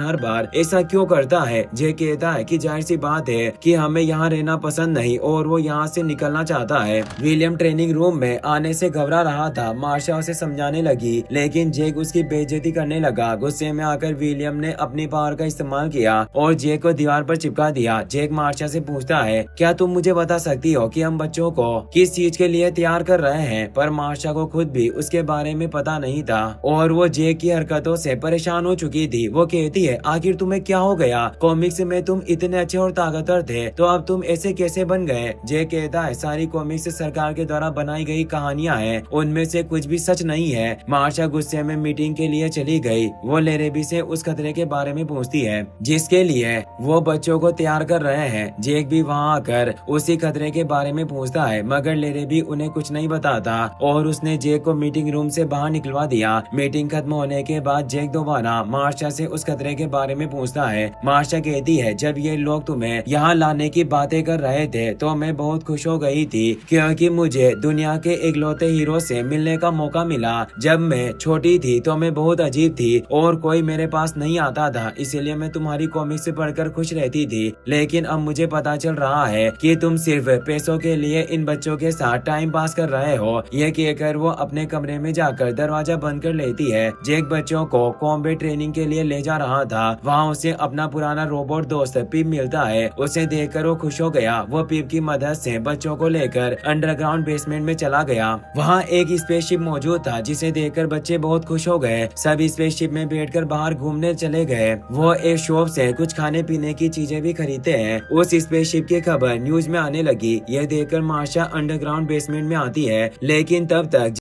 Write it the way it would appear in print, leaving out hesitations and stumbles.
हर बार ऐसा क्यों करता है। जे कहता है कि जाहिर सी बात है कि हमें यहाँ रहना पसंद नहीं और वो यहाँ से निकलना चाहता है। विलियम ट्रेनिंग रूम में आने से घबरा रहा था। मार्शा उसे समझाने लगी लेकिन जेक उसकी बेइज्जती करने लगा। गुस्से में आकर विलियम ने अपनी पावर का इस्तेमाल किया और जेक को दीवार पर चिपका दिया। जेक मार्शा से पूछता है, क्या तुम मुझे बता सकती हो कि हम बच्चों को किस चीज के लिए तैयार कर रहे हैं। पर मार्शा को खुद भी उसके बारे में पता नहीं था और वो जेक की हरकतों से परेशान हो चुकी थी। वो कहती है, आखिर तुम्हें क्या हो गया। कॉमिक्स में तुम इतने अच्छे और ताकतवर थे तो अब तुम ऐसे कैसे बन गए। जे कहता है, सारी कॉमिक्स सरकार के द्वारा बनाई गई कहानियां हैं, उनमें से कुछ भी सच नहीं है। मार्शा गुस्से में मीटिंग के लिए चली गई। वो लेरेबी से उस खतरे के बारे में पूछती है जिसके लिए वो बच्चों को तैयार कर रहे हैं। जेक भी वहाँ आकर उसी खतरे के बारे में पूछता है मगर लेरेबी उन्हें कुछ नहीं बताता और उसने जेक को मीटिंग रूम से बाहर निकलवा दिया। मीटिंग खत्म होने के बाद जेक दोबारा मार्शा से उस खतरे के बारे में पूछता है। मार्शा कहती है, जब ये लोग तुम्हें यहाँ लाने की बातें कर रहे थे तो मैं बहुत खुश हो गई थी क्योंकि मुझे दुनिया के इकलौते हीरो से मिलने का मौका मिला। जब मैं छोटी थी तो मैं बहुत अजीब थी और कोई मेरे पास नहीं आता था, इसीलिए मैं तुम्हारी कॉमिक्स पढ़कर खुश रहती थी। लेकिन अब मुझे पता चल रहा है कि तुम सिर्फ पैसों के लिए इन बच्चों के साथ टाइम पास कर रहे हो। ये कहकर वो अपने कमरे में जाकर दरवाजा बंद कर लेती है। जेक बच्चों को कॉम्बैट ट्रेनिंग के लिए ले जा रहा था। वहाँ उसे अपना पुराना रोबोट दोस्त पिप मिलता है। उसे देखकर वो खुश हो गया। वो पिप की मदद से बच्चों को लेकर अंडरग्राउंड बेसमेंट में चला गया। वहाँ एक स्पेसशिप मौजूद था जिसे देखकर बच्चे बहुत खुश हो गए। सब स्पेसशिप में बैठकर बाहर घूमने चले गए। वो एक शॉप से कुछ खाने पीने की चीजें भी खरीदते हैं। उस स्पेसशिप की खबर न्यूज में आने लगी। यह देखकर मार्शा अंडरग्राउंड बेसमेंट में आती है लेकिन तब तक